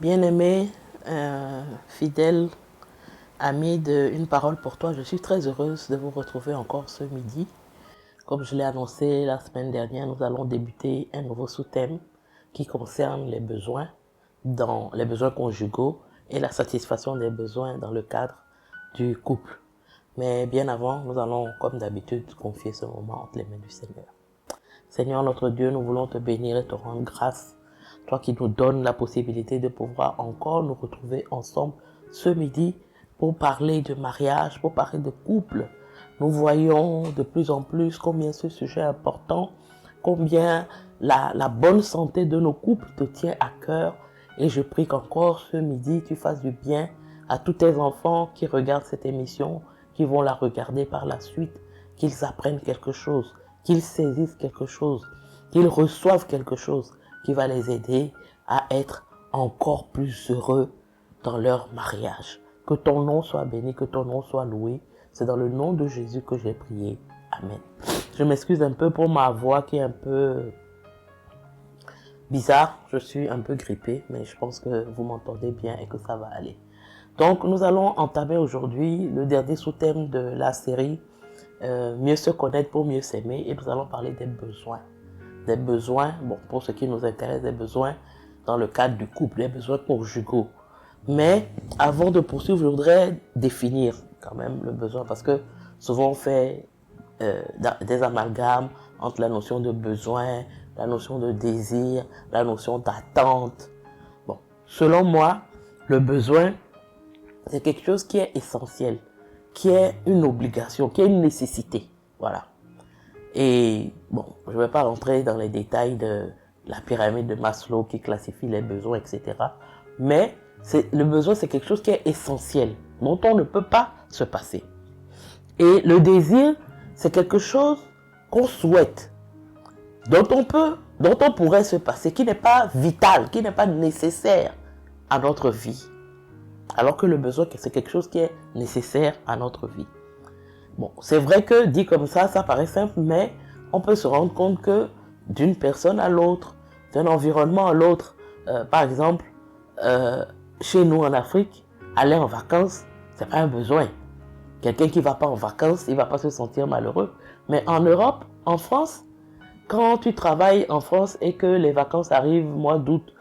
Bien-aimé, fidèle ami de Une parole pour toi, je suis très heureuse de vous retrouver encore ce midi. Comme je l'ai annoncé la semaine dernière, nous allons débuter un nouveau sous-thème qui concerne les besoins conjugaux et la satisfaction des besoins dans le cadre du couple. Mais bien avant, nous allons, comme d'habitude, confier ce moment entre les mains du Seigneur. Seigneur notre Dieu, nous voulons te bénir et te rendre grâce. Toi qui nous donnes la possibilité de pouvoir encore nous retrouver ensemble ce midi pour parler de mariage, pour parler de couple. Nous voyons de plus en plus combien ce sujet est important, combien la bonne santé de nos couples te tient à cœur. Et je prie qu'encore ce midi, tu fasses du bien à tous tes enfants qui regardent cette émission, qui vont la regarder par la suite, qu'ils apprennent quelque chose, qu'ils saisissent quelque chose, qu'ils reçoivent quelque chose qui va les aider à être encore plus heureux dans leur mariage. Que ton nom soit béni, que ton nom soit loué. C'est dans le nom de Jésus que j'ai prié. Amen. Je m'excuse un peu pour ma voix qui est un peu bizarre. Je suis un peu grippé, mais je pense que vous m'entendez bien et que ça va aller. Donc, nous allons entamer aujourd'hui le dernier sous-thème de la série Mieux se connaître pour mieux s'aimer, et nous allons parler des besoins. Des besoins, bon, pour ce qui nous intéresse, des besoins dans le cadre du couple, des besoins conjugaux. Mais avant de poursuivre, je voudrais définir quand même le besoin, parce que souvent on fait des amalgames entre la notion de besoin, la notion de désir, la notion d'attente. Bon, selon moi, le besoin, c'est quelque chose qui est essentiel, qui est une obligation, qui est une nécessité. Voilà. Et bon, je ne vais pas rentrer dans les détails de la pyramide de Maslow qui classifie les besoins, etc. Mais le besoin, c'est quelque chose qui est essentiel, dont on ne peut pas se passer. Et le désir, c'est quelque chose qu'on souhaite, dont on pourrait se passer, qui n'est pas vital, qui n'est pas nécessaire à notre vie. Alors que le besoin, c'est quelque chose qui est nécessaire à notre vie. Bon, c'est vrai que dit comme ça paraît simple, mais on peut se rendre compte que d'une personne à l'autre, d'un environnement à l'autre, par exemple, chez nous en Afrique, aller en vacances, c'est pas un besoin. Quelqu'un qui va pas en vacances, il va pas se sentir malheureux. Mais en Europe, en France, quand tu travailles en France et que les vacances arrivent mois d'août,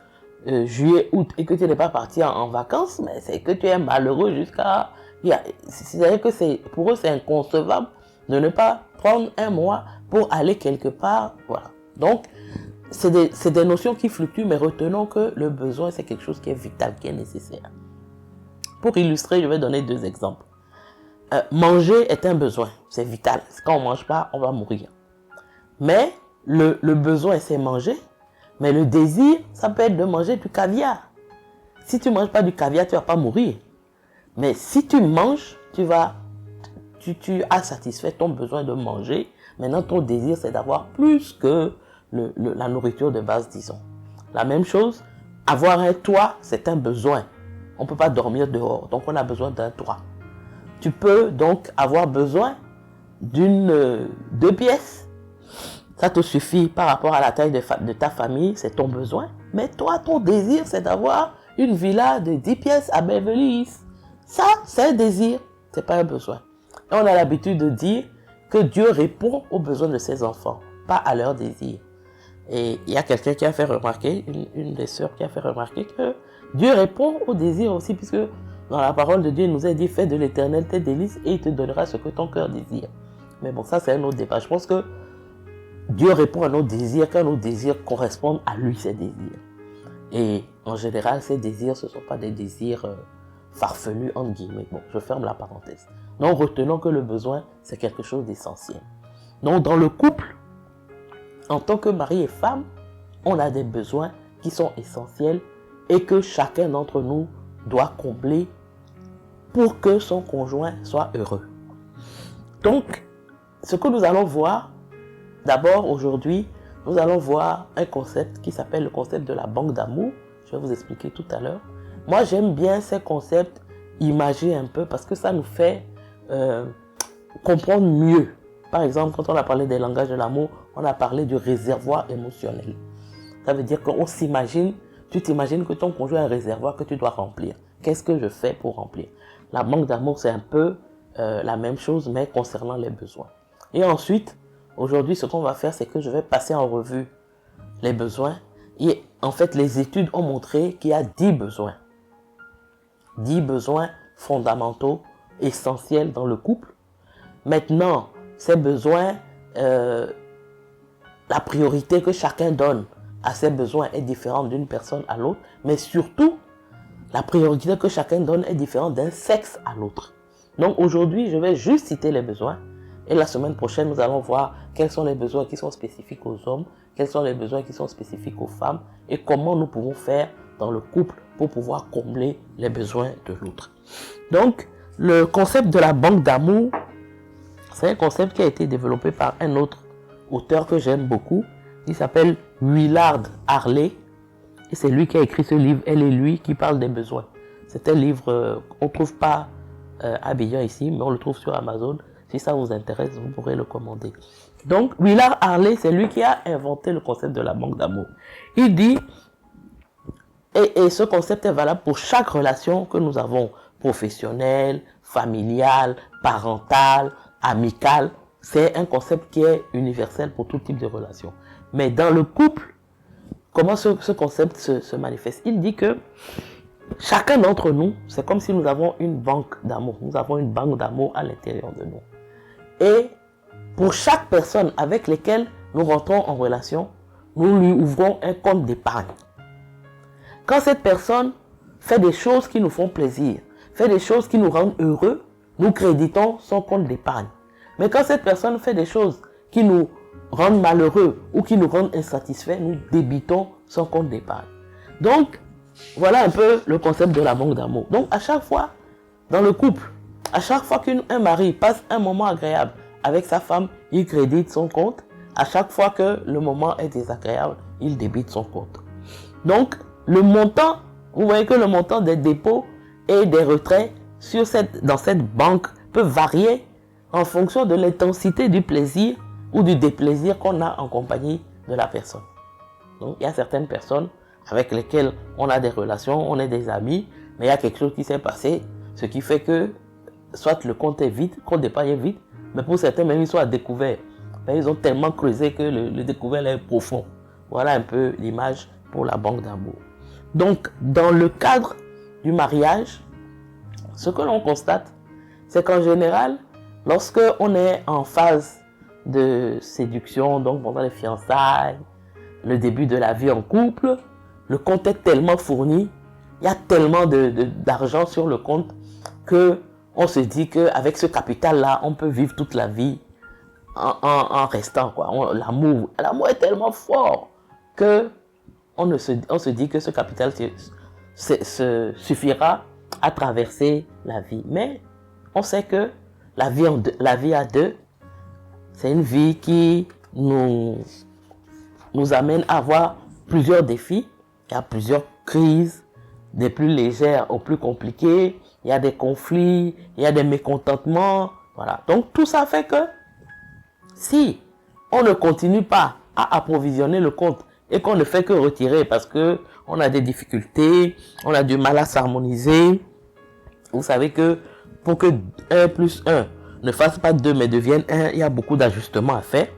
juillet, août, et que tu n'es pas parti en vacances, mais c'est que tu es malheureux jusqu'à... C'est-à-dire que pour eux, c'est inconcevable de ne pas prendre un mois pour aller quelque part. Voilà. Donc, c'est des notions qui fluctuent, mais retenons que le besoin, c'est quelque chose qui est vital, qui est nécessaire. Pour illustrer, je vais donner deux exemples. Manger est un besoin, c'est vital. Quand on ne mange pas, on va mourir. Mais le besoin, c'est manger. Mais le désir, ça peut être de manger du caviar. Si tu ne manges pas du caviar, tu ne vas pas mourir. Mais si tu manges, tu as satisfait ton besoin de manger. Maintenant, ton désir, c'est d'avoir plus que la nourriture de base, disons. La même chose, avoir un toit, c'est un besoin. On ne peut pas dormir dehors, donc on a besoin d'un toit. Tu peux donc avoir besoin deux pièces. Ça te suffit par rapport à la taille de ta famille, c'est ton besoin. Mais toi, ton désir, c'est d'avoir une villa de 10 pièces à Beverly Hills. Ça, c'est un désir, c'est pas un besoin. Et on a l'habitude de dire que Dieu répond aux besoins de ses enfants, pas à leurs désirs. Et il y a quelqu'un qui a fait remarquer, une des sœurs qui a fait remarquer que Dieu répond aux désirs aussi, puisque dans la parole de Dieu, il nous a dit, fais de l'Éternel tes délices et il te donnera ce que ton cœur désire. Mais bon, ça c'est un autre débat. Je pense que Dieu répond à nos désirs quand nos désirs correspondent à lui, ses désirs. Et en général, ces désirs, ce ne sont pas des désirs farfelus, entre guillemets. Bon, je ferme la parenthèse. Donc, retenons que le besoin, c'est quelque chose d'essentiel. Donc, dans le couple, en tant que mari et femme, on a des besoins qui sont essentiels et que chacun d'entre nous doit combler pour que son conjoint soit heureux. Donc, ce que nous allons voir, d'abord aujourd'hui, nous allons voir un concept qui s'appelle le concept de la banque d'amour. Je vais vous expliquer tout à l'heure. Moi, j'aime bien ces concepts imagés un peu parce que ça nous fait comprendre mieux. Par exemple, quand on a parlé des langages de l'amour, on a parlé du réservoir émotionnel. Ça veut dire qu'on s'imagine tu t'imagines que ton conjoint a un réservoir que tu dois remplir. Qu'est-ce que je fais pour remplir? La banque d'amour, c'est un peu la même chose, mais concernant les besoins. Et ensuite, aujourd'hui, ce qu'on va faire, c'est que je vais passer en revue les besoins. Et en fait, les études ont montré qu'il y a 10 besoins. 10 besoins fondamentaux, essentiels dans le couple. Maintenant, ces besoins, la priorité que chacun donne à ses besoins est différente d'une personne à l'autre, mais surtout, la priorité que chacun donne est différente d'un sexe à l'autre. Donc aujourd'hui, je vais juste citer les besoins. Et la semaine prochaine, nous allons voir quels sont les besoins qui sont spécifiques aux hommes, quels sont les besoins qui sont spécifiques aux femmes et comment nous pouvons faire dans le couple pour pouvoir combler les besoins de l'autre. Donc, le concept de la banque d'amour, c'est un concept qui a été développé par un autre auteur que j'aime beaucoup. Il s'appelle Willard Harley. Et c'est lui qui a écrit ce livre, Elle et lui, qui parle des besoins. C'est un livre qu'on ne trouve pas à Abidjan ici, mais on le trouve sur Amazon. Si ça vous intéresse, vous pourrez le commander. Donc, Willard Harley, c'est lui qui a inventé le concept de la banque d'amour. Il dit, et ce concept est valable pour chaque relation que nous avons, professionnelle, familiale, parentale, amicale. C'est un concept qui est universel pour tout type de relation. Mais dans le couple, comment ce concept se manifeste? Il dit que chacun d'entre nous, c'est comme si nous avons une banque d'amour. Nous avons une banque d'amour à l'intérieur de nous. Et pour chaque personne avec laquelle nous rentrons en relation, nous lui ouvrons un compte d'épargne. Quand cette personne fait des choses qui nous font plaisir, fait des choses qui nous rendent heureux, nous créditons son compte d'épargne. Mais quand cette personne fait des choses qui nous rendent malheureux ou qui nous rendent insatisfaits, nous débitons son compte d'épargne. Donc, voilà un peu le concept de la banque d'amour. Donc, à chaque fois, dans le couple, à chaque fois qu'un mari passe un moment agréable avec sa femme, il crédite son compte. À chaque fois que le moment est désagréable, il débite son compte. Donc, le montant, vous voyez que le montant des dépôts et des retraits dans cette banque peut varier en fonction de l'intensité du plaisir ou du déplaisir qu'on a en compagnie de la personne. Donc, il y a certaines personnes avec lesquelles on a des relations, on est des amis, mais il y a quelque chose qui s'est passé, ce qui fait que soit le compte est vide, le compte d'épargne est vide, mais pour certains même ils sont à découvert. Mais ils ont tellement creusé que le découvert est profond. Voilà un peu l'image pour la banque d'amour. Donc, dans le cadre du mariage, ce que l'on constate, c'est qu'en général, lorsque on est en phase de séduction, donc pendant les fiançailles, le début de la vie en couple, le compte est tellement fourni, il y a tellement d'argent sur le compte que on se dit qu'avec ce capital-là, on peut vivre toute la vie en restant. L'amour est tellement fort que on se dit que ce capital suffira à traverser la vie. Mais on sait que la vie à deux, c'est une vie qui nous amène à avoir plusieurs défis. Il y a plusieurs crises, des plus légères aux plus compliquées. Il y a des conflits, il y a des mécontentements. Voilà. Donc tout ça fait que si on ne continue pas à approvisionner le compte et qu'on ne fait que retirer parce que on a des difficultés, on a du mal à s'harmoniser. Vous savez que pour que 1 plus 1 ne fasse pas 2 mais devienne 1, il y a beaucoup d'ajustements à faire.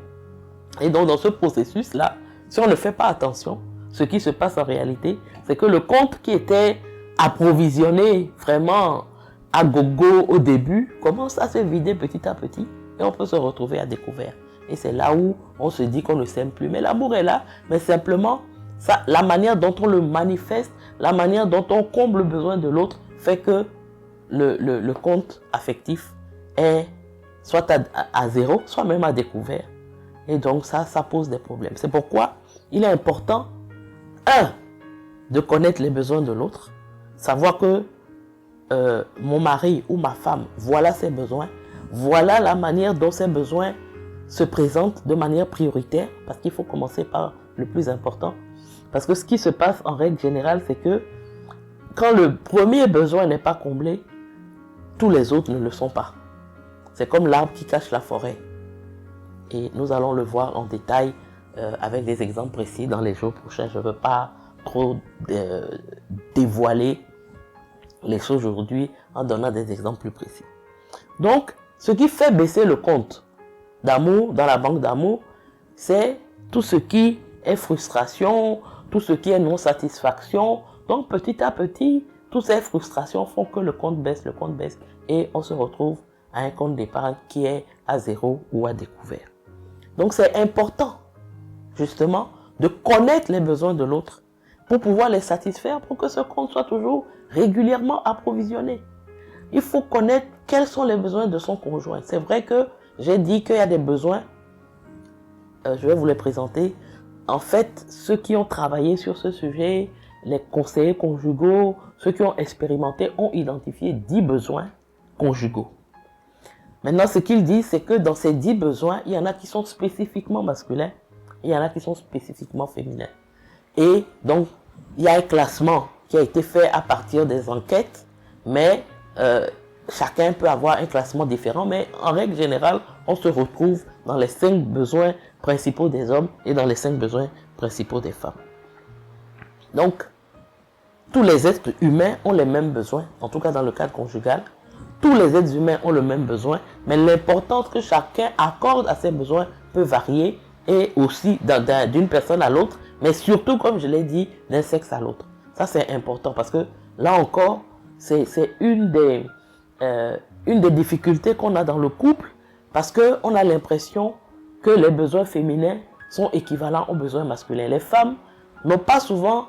Et donc dans ce processus-là, si on ne fait pas attention, ce qui se passe en réalité, c'est que le compte qui était approvisionné vraiment à gogo au début commence à se vider petit à petit et on peut se retrouver à découvert. Et c'est là où on se dit qu'on ne s'aime plus. Mais l'amour est là, mais simplement, la manière dont on le manifeste, la manière dont on comble le besoin de l'autre fait que le compte affectif est soit à zéro, soit même à découvert. Et donc ça pose des problèmes. C'est pourquoi il est important, de connaître les besoins de l'autre, savoir que mon mari ou ma femme, voilà ses besoins, voilà la manière dont ses besoins se présentent de manière prioritaire, parce qu'il faut commencer par le plus important. Parce que ce qui se passe en règle générale, c'est que quand le premier besoin n'est pas comblé, tous les autres ne le sont pas. C'est comme l'arbre qui cache la forêt. Et nous allons le voir en détail avec des exemples précis dans les jours prochains. Je ne veux pas trop dévoiler les choses aujourd'hui en donnant des exemples plus précis. Donc, ce qui fait baisser le compte d'amour dans la banque d'amour, c'est tout ce qui est frustration, tout ce qui est non-satisfaction. Donc, petit à petit, toutes ces frustrations font que le compte baisse et on se retrouve à un compte d'épargne qui est à zéro ou à découvert. Donc, c'est important, justement, de connaître les besoins de l'autre pour pouvoir les satisfaire, pour que ce compte soit toujours régulièrement approvisionné. Il faut connaître quels sont les besoins de son conjoint. C'est vrai que j'ai dit qu'il y a des besoins, je vais vous les présenter. En fait, ceux qui ont travaillé sur ce sujet, les conseillers conjugaux, ceux qui ont expérimenté, ont identifié 10 besoins conjugaux. Maintenant, ce qu'ils disent, c'est que dans ces 10 besoins, il y en a qui sont spécifiquement masculins, il y en a qui sont spécifiquement féminins. Et donc, il y a un classement qui a été fait à partir des enquêtes, mais chacun peut avoir un classement différent, mais en règle générale, on se retrouve dans les 5 besoins principaux des hommes et dans les 5 besoins principaux des femmes. Donc, tous les êtres humains ont les mêmes besoins, en tout cas dans le cadre conjugal. Tous les êtres humains ont le même besoin, mais l'importance que chacun accorde à ces besoins peut varier et aussi d'une personne à l'autre, mais surtout, comme je l'ai dit, d'un sexe à l'autre. Ça, c'est important parce que là encore, c'est une des difficultés qu'on a dans le couple parce qu'on a l'impression que les besoins féminins sont équivalents aux besoins masculins. Les femmes n'ont pas souvent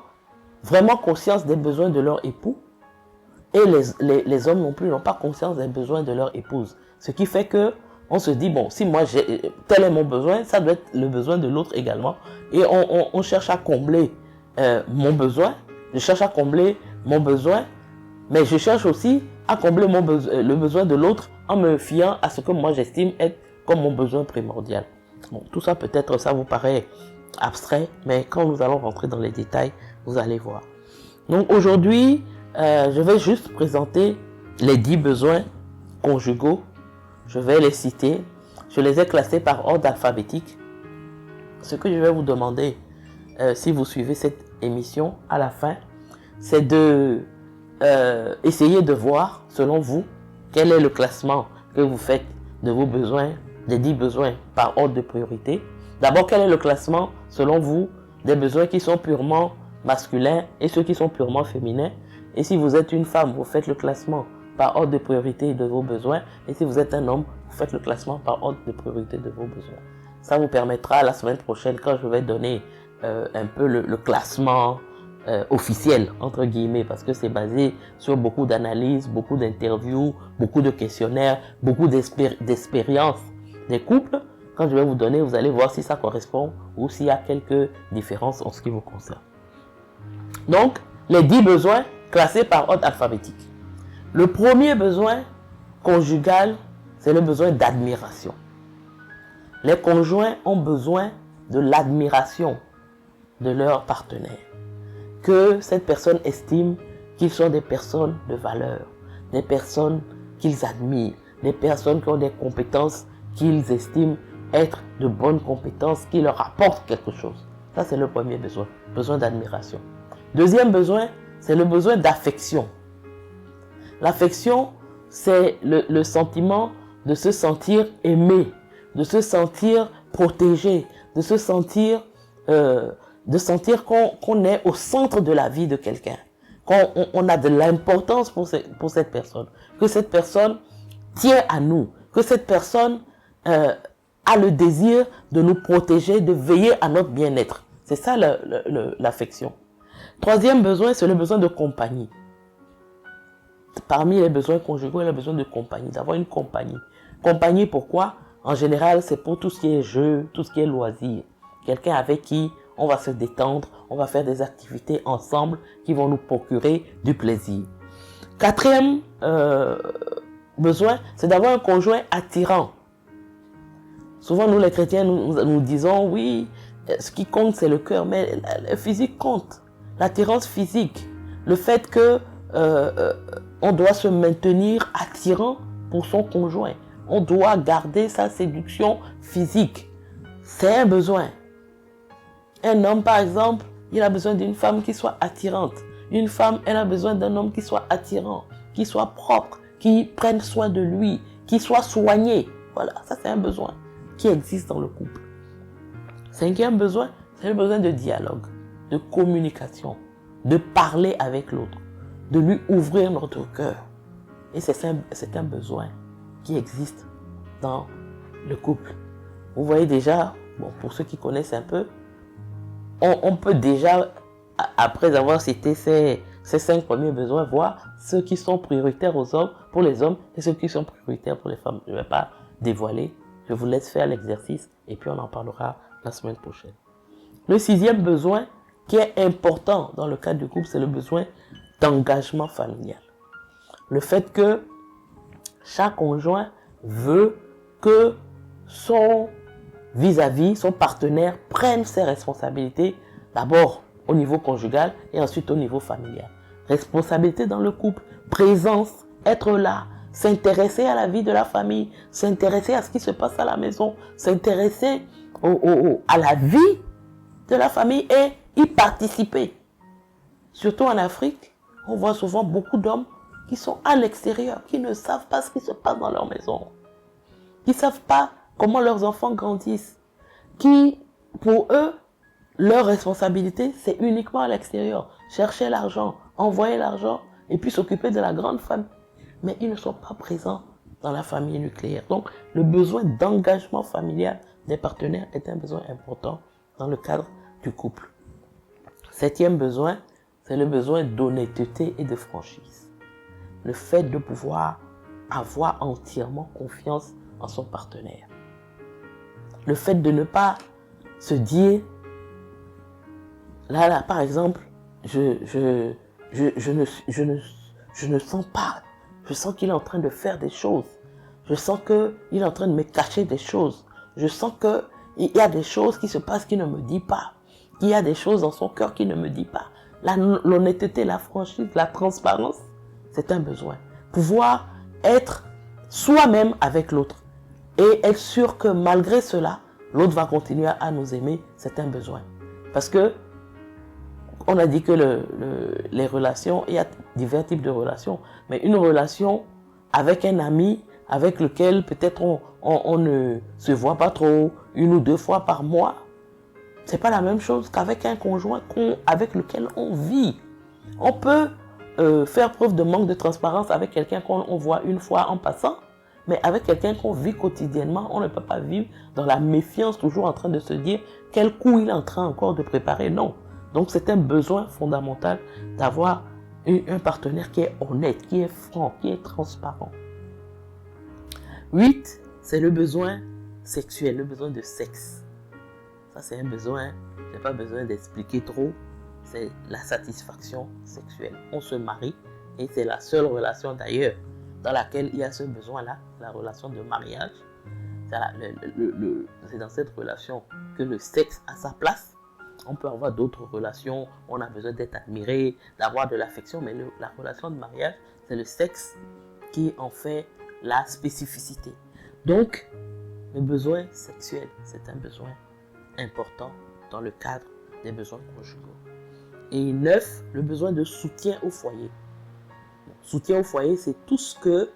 vraiment conscience des besoins de leur époux et les hommes non plus n'ont pas conscience des besoins de leur épouse. Ce qui fait que on se dit, bon, si moi tel est mon besoin, ça doit être le besoin de l'autre également. Et on cherche à combler mon besoin, je cherche à combler mon besoin, mais je cherche aussi à combler le besoin de l'autre en me fiant à ce que moi j'estime être comme mon besoin primordial. Bon, tout ça peut-être, ça vous paraît abstrait, mais quand nous allons rentrer dans les détails, vous allez voir. Donc aujourd'hui, je vais juste présenter les 10 besoins conjugaux. Je vais les citer. Je les ai classés par ordre alphabétique. Ce que je vais vous demander, si vous suivez cette émission à la fin, c'est de essayer de voir, selon vous, quel est le classement que vous faites de vos besoins, des 10 besoins par ordre de priorité. D'abord, quel est le classement, selon vous, des besoins qui sont purement masculins et ceux qui sont purement féminins. Et si vous êtes une femme, vous faites le classement par ordre de priorité de vos besoins. Et si vous êtes un homme, vous faites le classement par ordre de priorité de vos besoins. Ça vous permettra la semaine prochaine, quand je vais donner un peu le classement officiel, entre guillemets, parce que c'est basé sur beaucoup d'analyses, beaucoup d'interviews, beaucoup de questionnaires, beaucoup d'expériences des couples. Quand je vais vous donner, vous allez voir si ça correspond ou s'il y a quelques différences en ce qui vous concerne. Donc, les 10 besoins classés par ordre alphabétique. Le premier besoin conjugal, c'est le besoin d'admiration. Les conjoints ont besoin de l'admiration de leur partenaire. Que cette personne estime qu'ils sont des personnes de valeur, des personnes qu'ils admirent, des personnes qui ont des compétences qu'ils estiment être de bonnes compétences, qui leur apportent quelque chose. Ça, c'est le premier besoin, besoin d'admiration. Deuxième besoin, c'est le besoin d'affection. L'affection, c'est le sentiment de se sentir aimé, de se sentir protégé, de se sentir, qu'on est au centre de la vie de quelqu'un, qu'on a de l'importance pour cette personne, que cette personne tient à nous, que cette personne a le désir de nous protéger, de veiller à notre bien-être. C'est ça l'affection. Troisième besoin, c'est le besoin de compagnie. Parmi les besoins conjugaux, il y a le besoin de compagnie, d'avoir une compagnie. Compagnie, pourquoi? En général, c'est pour tout ce qui est jeu, tout ce qui est loisir. Quelqu'un avec qui on va se détendre, on va faire des activités ensemble qui vont nous procurer du plaisir. Quatrième besoin, c'est d'avoir un conjoint attirant. Souvent, nous les chrétiens, nous disons, oui, ce qui compte, c'est le cœur, mais le physique compte. L'attirance physique, le fait que on doit se maintenir attirant pour son conjoint. On doit garder sa séduction physique. C'est un besoin. Un homme, par exemple, il a besoin d'une femme qui soit attirante. Une femme, elle a besoin d'un homme qui soit attirant, qui soit propre, qui prenne soin de lui, qui soit soigné. Voilà, ça c'est un besoin qui existe dans le couple. Cinquième besoin, c'est le besoin de dialogue, de communication, de parler avec l'autre, de lui ouvrir notre cœur. Et c'est un besoin qui existe dans le couple. Vous voyez déjà, bon, pour ceux qui connaissent un peu, on peut déjà, après avoir cité ces 5 premiers besoins, voir ceux qui sont prioritaires pour les hommes et ceux qui sont prioritaires pour les femmes. Je ne vais pas dévoiler, je vous laisse faire l'exercice et puis on en parlera la semaine prochaine. Le 6e besoin qui est important dans le cadre du couple, c'est le besoin d'engagement familial. Le fait que chaque conjoint veut que son vis-à-vis, son partenaire prenne ses responsabilités, d'abord au niveau conjugal et ensuite au niveau familial. Responsabilité dans le couple, présence, être là, s'intéresser à la vie de la famille, s'intéresser à ce qui se passe à la maison, s'intéresser à la vie de la famille et y participer. Surtout en Afrique, on voit souvent beaucoup d'hommes qui sont à l'extérieur, qui ne savent pas ce qui se passe dans leur maison, qui ne savent pas comment leurs enfants grandissent, qui, pour eux, leur responsabilité, c'est uniquement à l'extérieur. Chercher l'argent, envoyer l'argent et puis s'occuper de la grande famille. Mais ils ne sont pas présents dans la famille nucléaire. Donc, le besoin d'engagement familial des partenaires est un besoin important dans le cadre du couple. 7e besoin, c'est le besoin d'honnêteté et de franchise. Le fait de pouvoir avoir entièrement confiance en son partenaire. Le fait de ne pas se dire, là, par exemple, je ne sens pas, je sens qu'il est en train de faire des choses. Je sens qu'il est en train de me cacher des choses. Je sens qu'il y a des choses qui se passent qu'il ne me dit pas. Qu'il y a des choses dans son cœur qu'il ne me dit pas. L'honnêteté, la franchise, la transparence, c'est un besoin. Pouvoir être soi-même avec l'autre. Et être sûr que malgré cela, l'autre va continuer à nous aimer, c'est un besoin. Parce que, on a dit que les relations, il y a divers types de relations, mais une relation avec un ami, avec lequel peut-être on ne se voit pas trop, 1 ou 2 fois par mois, c'est pas la même chose qu'avec un conjoint avec lequel on vit. On peut faire preuve de manque de transparence avec quelqu'un qu'on voit 1 fois en passant, mais avec quelqu'un qu'on vit quotidiennement, on ne peut pas vivre dans la méfiance, toujours en train de se dire quel coup il est en train encore de préparer. Non. Donc c'est un besoin fondamental d'avoir un partenaire qui est honnête, qui est franc, qui est transparent. 8, c'est le besoin sexuel, le besoin de sexe. Ça c'est un besoin, je n'ai pas besoin d'expliquer trop, c'est la satisfaction sexuelle. On se marie et c'est la seule relation d'ailleurs dans laquelle il y a ce besoin-là, la relation de mariage. C'est dans cette relation que le sexe a sa place. On peut avoir d'autres relations, on a besoin d'être admiré, d'avoir de l'affection, mais la relation de mariage, c'est le sexe qui en fait la spécificité. Donc, le besoin sexuel, c'est un besoin important dans le cadre des besoins conjugaux. Et 9, le besoin de soutien au foyer. Soutien au foyer, c'est tout ce que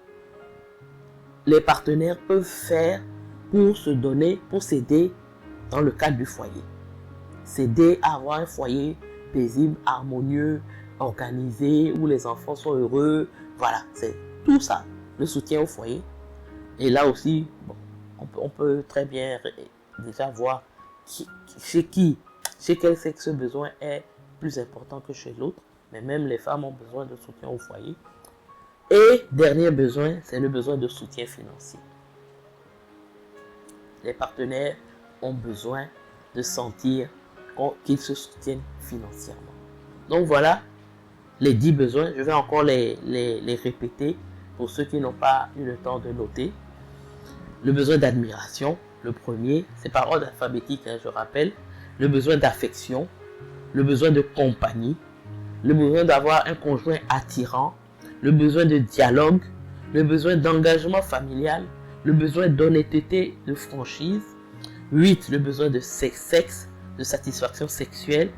les partenaires peuvent faire pour se donner, pour s'aider dans le cadre du foyer. S'aider à avoir un foyer paisible, harmonieux, organisé, où les enfants sont heureux. Voilà, c'est tout ça, le soutien au foyer. Et là aussi, bon, on peut très bien déjà voir chez quel sexe ce besoin est plus important que chez l'autre. Mais même les femmes ont besoin de soutien au foyer. Et dernier besoin, c'est le besoin de soutien financier. Les partenaires ont besoin de sentir qu'ils se soutiennent financièrement. Donc voilà les 10 besoins. Je vais encore les répéter pour ceux qui n'ont pas eu le temps de noter. Le besoin d'admiration, le premier, c'est par ordre alphabétique, je rappelle. Le besoin d'affection, le besoin de compagnie, le besoin d'avoir un conjoint attirant, le besoin de dialogue, le besoin d'engagement familial, le besoin d'honnêteté, de franchise. 8, le besoin de sexe, de satisfaction sexuelle.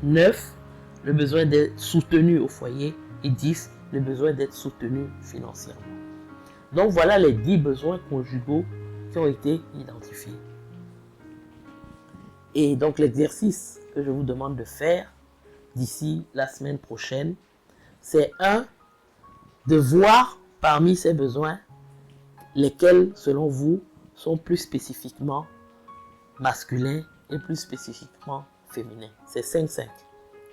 9, le besoin d'être soutenu au foyer. Et 10, le besoin d'être soutenu financièrement. Donc voilà les 10 besoins conjugaux qui ont été identifiés. Et donc l'exercice que je vous demande de faire d'ici la semaine prochaine, c'est de voir parmi ces besoins lesquels, selon vous, sont plus spécifiquement masculins et plus spécifiquement féminins. C'est 5-5.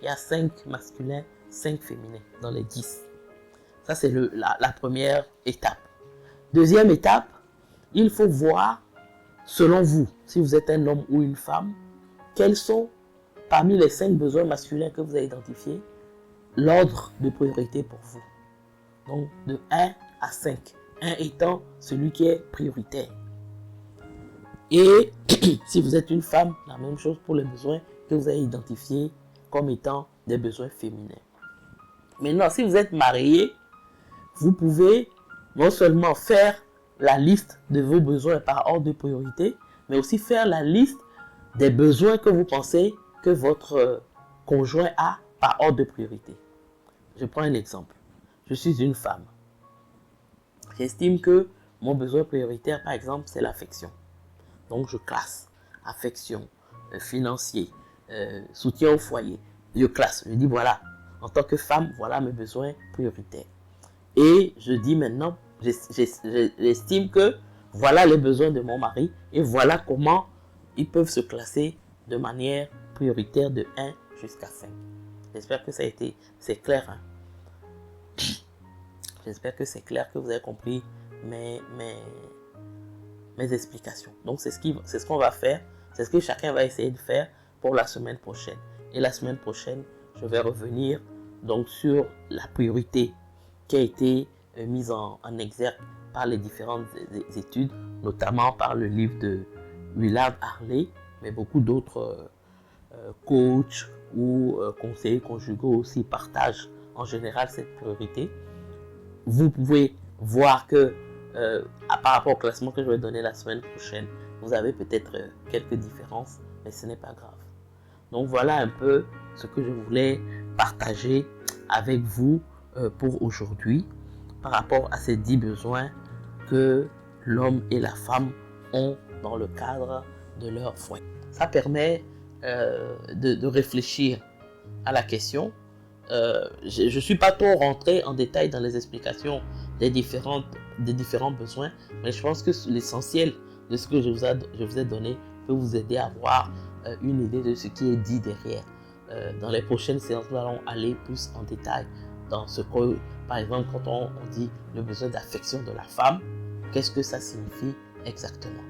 Il y a 5 masculins, 5 féminins dans les 10. Ça, c'est la première étape. Deuxième étape, il faut voir, selon vous, si vous êtes un homme ou une femme, quels sont, parmi les 5 besoins masculins que vous avez identifiés, l'ordre de priorité pour vous. Donc, de 1 à 5. 1 étant celui qui est prioritaire. Et si vous êtes une femme, la même chose pour les besoins que vous avez identifiés comme étant des besoins féminins. Maintenant, si vous êtes marié, vous pouvez non seulement faire la liste de vos besoins par ordre de priorité, mais aussi faire la liste des besoins que vous pensez que votre conjoint a par ordre de priorité. Je prends un exemple. Je suis une femme. J'estime que mon besoin prioritaire, par exemple, c'est l'affection. Donc, je classe affection, financier, soutien au foyer. Je classe. Je dis, voilà, en tant que femme, voilà mes besoins prioritaires. Et je dis maintenant, j'estime que voilà les besoins de mon mari et voilà comment ils peuvent se classer de manière prioritaire de 1 jusqu'à 5. J'espère que c'est clair. Hein? J'espère que c'est clair, que vous avez compris mes explications. Donc, c'est ce qu'on va faire. C'est ce que chacun va essayer de faire pour la semaine prochaine. Et la semaine prochaine, je vais revenir donc sur la priorité qui a été mise en exergue par les différentes études, notamment par le livre de Willard Harley, mais beaucoup d'autres coachs ou conseillers conjugaux aussi partagent en général cette priorité. Vous pouvez voir que par rapport au classement que je vais donner la semaine prochaine, vous avez peut-être quelques différences, mais ce n'est pas grave. Donc voilà un peu ce que je voulais partager avec vous pour aujourd'hui par rapport à ces 10 besoins que l'homme et la femme ont dans le cadre de leur foyer. Ça permet de réfléchir à la question. Je ne suis pas trop rentré en détail dans les explications des différents besoins, mais je pense que l'essentiel de ce que je vous ai donné peut vous aider à avoir une idée de ce qui est dit derrière. Dans les prochaines séances, nous allons aller plus en détail dans ce que, par exemple, quand on dit le besoin d'affection de la femme, qu'est-ce que ça signifie exactement?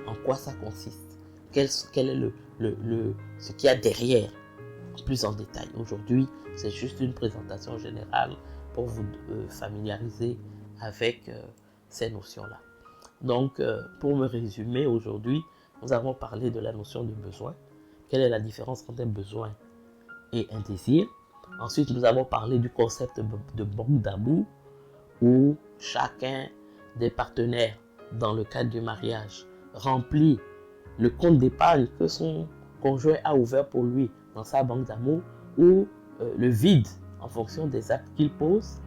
En quoi ça consiste? Quel est ce qu'il y a derrière? Plus en détail. Aujourd'hui, c'est juste une présentation générale pour vous familiariser avec ces notions-là. Donc, pour me résumer, aujourd'hui, nous avons parlé de la notion de besoin. Quelle est la différence entre un besoin et un désir? Ensuite, nous avons parlé du concept de banque d'amour où chacun des partenaires, dans le cadre du mariage, remplit le compte d'épargne que son conjoint a ouvert pour lui dans sa banque d'amour ou le vide en fonction des actes qu'il pose.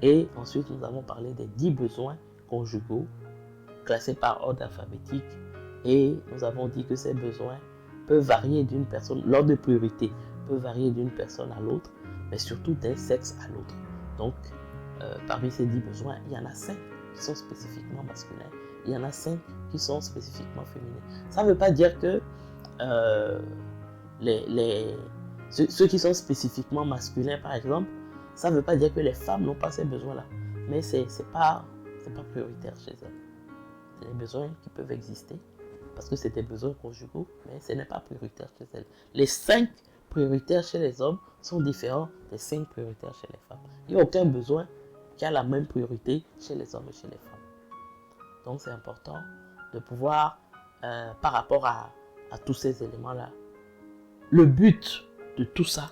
Et ensuite, nous avons parlé des 10 besoins conjugaux classés par ordre alphabétique. Et nous avons dit que ces besoins peuvent varier d'une personne, l'ordre de priorité peut varier d'une personne à l'autre, mais surtout d'un sexe à l'autre. Donc, parmi ces 10 besoins, il y en a 5 qui sont spécifiquement masculins, il y en a 5 qui sont spécifiquement féminins. Ça ne veut pas dire que ceux qui sont spécifiquement masculins, par exemple, ça ne veut pas dire que les femmes n'ont pas ces besoins-là. Mais ce n'est pas prioritaire chez elles. C'est des besoins qui peuvent exister parce que c'est des besoins conjugaux, mais ce n'est pas prioritaire chez elles. Les 5 prioritaires chez les hommes sont différents des 5 prioritaires chez les femmes. Il n'y a aucun besoin qui a la même priorité chez les hommes et chez les femmes. Donc c'est important de pouvoir, par rapport à tous ces éléments-là, le but de tout ça,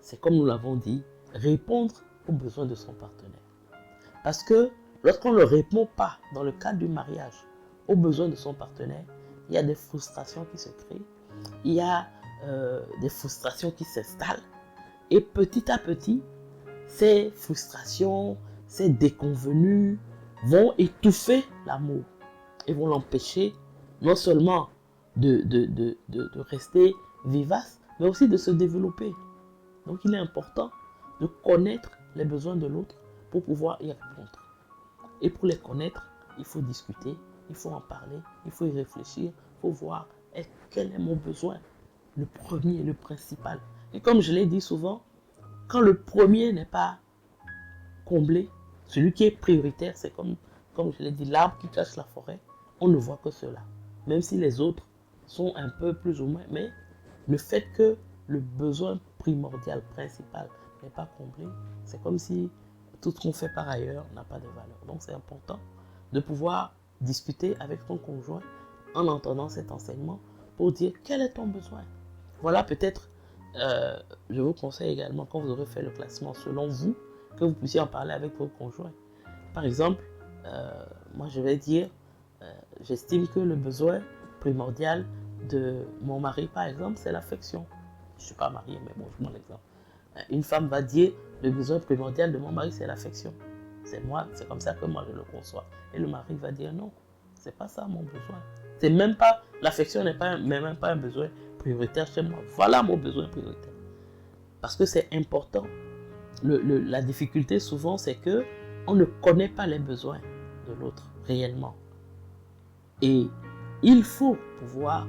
c'est comme nous l'avons dit, répondre aux besoins de son partenaire. Parce que lorsqu'on ne répond pas dans le cadre du mariage aux besoins de son partenaire, il y a des frustrations qui se créent, il y a des frustrations qui s'installent. Et petit à petit, ces frustrations, ces déconvenues vont étouffer l'amour et vont l'empêcher non seulement de rester vivace, mais aussi de se développer. Donc il est important de connaître les besoins de l'autre pour pouvoir y répondre. Et pour les connaître, il faut discuter, il faut en parler, il faut y réfléchir, il faut voir quel est mon besoin, le premier, le principal. Et comme je l'ai dit souvent, quand le premier n'est pas comblé, celui qui est prioritaire, c'est comme je l'ai dit, l'arbre qui cache la forêt, on ne voit que cela. Même si les autres sont un peu plus ou moins, mais le fait que le besoin primordial, principal, n'est pas comblé, c'est comme si tout ce qu'on fait par ailleurs n'a pas de valeur. Donc c'est important de pouvoir discuter avec ton conjoint en entendant cet enseignement pour dire quel est ton besoin. Voilà peut-être, je vous conseille également quand vous aurez fait le classement selon vous, que vous puissiez en parler avec votre conjoint. Par exemple, moi je vais dire, j'estime que le besoin primordial de mon mari, par exemple, c'est l'affection. Je ne suis pas marié, mais bon, je prends l'exemple. Une femme va dire, le besoin primordial de mon mari, c'est l'affection. C'est moi, c'est comme ça que moi je le conçois. Et le mari va dire, non, c'est pas ça mon besoin. C'est même pas, l'affection n'est pas, même pas un besoin prioritaire chez moi. Voilà mon besoin prioritaire. Parce que c'est important. La difficulté souvent, c'est que on ne connaît pas les besoins de l'autre réellement. Et il faut pouvoir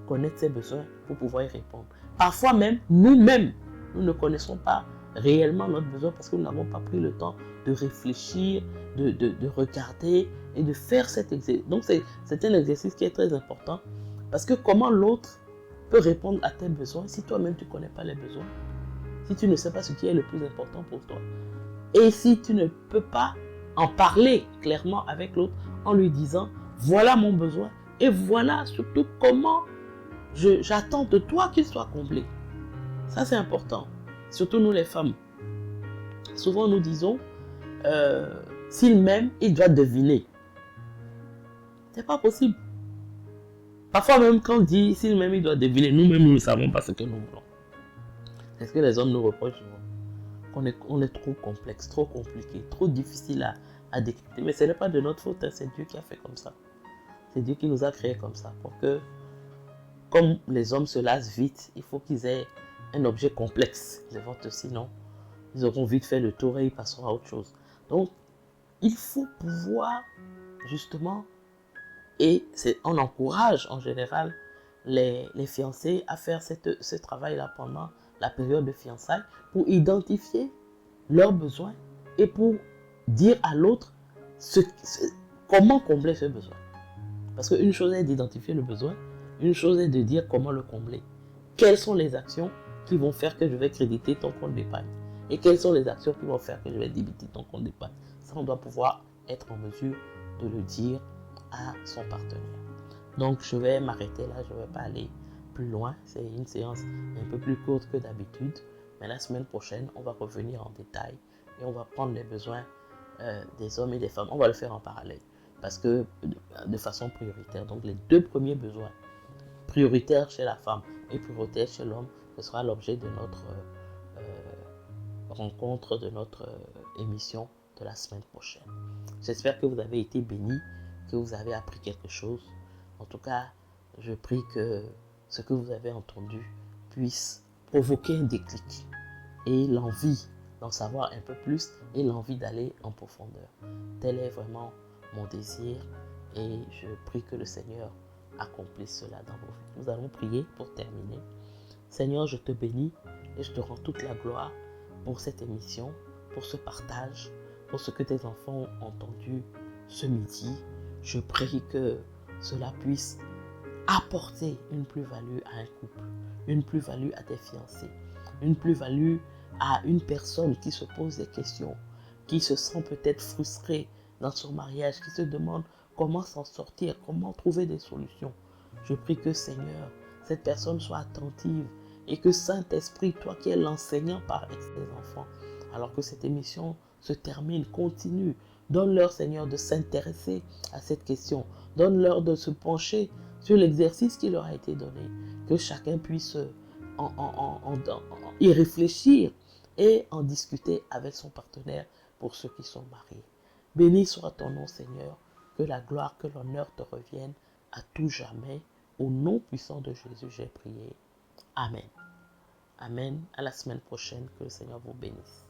connaître ses besoins pour pouvoir y répondre. Parfois même, nous-mêmes, nous ne connaissons pas réellement notre besoin parce que nous n'avons pas pris le temps de réfléchir, de regarder et de faire cet exercice. Donc c'est un exercice qui est très important parce que comment l'autre peut répondre à tes besoins si toi-même tu ne connais pas les besoins, si tu ne sais pas ce qui est le plus important pour toi. Et si tu ne peux pas en parler clairement avec l'autre en lui disant voilà mon besoin et voilà surtout comment j'attends de toi qu'il soit comblé. Ça c'est important. Surtout nous les femmes. Souvent nous disons s'il m'aime, il doit deviner. C'est pas possible. Parfois même quand on dit s'il m'aime, il doit deviner, nous-mêmes nous ne savons pas ce que nous voulons. C'est ce que les hommes nous reprochent souvent. On est trop complexe, trop compliqué, trop difficile à décrypter. Mais ce n'est pas de notre faute, hein, c'est Dieu qui a fait comme ça. C'est Dieu qui nous a créés comme ça. Pour que, comme les hommes se lassent vite, il faut qu'ils aient un objet complexe. Les vôtres, sinon, ils auront vite fait le tour et ils passeront à autre chose. Donc, il faut pouvoir, justement, et on encourage en général les fiancés à faire ce travail-là pendant la période de fiançailles pour identifier leurs besoins et pour dire à l'autre comment combler ce besoin. Parce qu'une chose est d'identifier le besoin, une chose est de dire comment le combler. Quelles sont les actions qui vont faire que je vais créditer ton compte d'épargne? Et quelles sont les actions qui vont faire que je vais débiter ton compte d'épargne? Ça, on doit pouvoir être en mesure de le dire à son partenaire. Donc, je vais m'arrêter là, je ne vais pas aller plus loin. C'est une séance un peu plus courte que d'habitude. Mais la semaine prochaine, on va revenir en détail et on va prendre les besoins des hommes et des femmes. On va le faire en parallèle parce que de façon prioritaire. Donc, les deux premiers besoins prioritaires chez la femme et prioritaires chez l'homme, ce sera l'objet de notre rencontre, de notre émission de la semaine prochaine. J'espère que vous avez été bénis, que vous avez appris quelque chose. En tout cas, je prie que ce que vous avez entendu puisse provoquer un déclic et l'envie d'en savoir un peu plus et l'envie d'aller en profondeur. Tel est vraiment mon désir et je prie que le Seigneur accomplisse cela dans vos vies. Nous allons prier pour terminer. Seigneur, je te bénis et je te rends toute la gloire pour cette émission, pour ce partage, pour ce que tes enfants ont entendu ce midi. Je prie que cela puisse apporter une plus-value à un couple, une plus-value à tes fiancés, une plus-value à une personne qui se pose des questions, qui se sent peut-être frustrée dans son mariage, qui se demande comment s'en sortir, comment trouver des solutions. Je prie que Seigneur, cette personne soit attentive et que Saint-Esprit, toi qui es l'enseignant par tes enfants, alors que cette émission se termine, continue. Donne-leur, Seigneur, de s'intéresser à cette question. Donne-leur de se pencher sur l'exercice qui leur a été donné. Que chacun puisse y réfléchir et en discuter avec son partenaire pour ceux qui sont mariés. Béni soit ton nom, Seigneur, que la gloire, que l'honneur te reviennent à tout jamais. Au nom puissant de Jésus, j'ai prié. Amen. Amen. À la semaine prochaine. Que le Seigneur vous bénisse.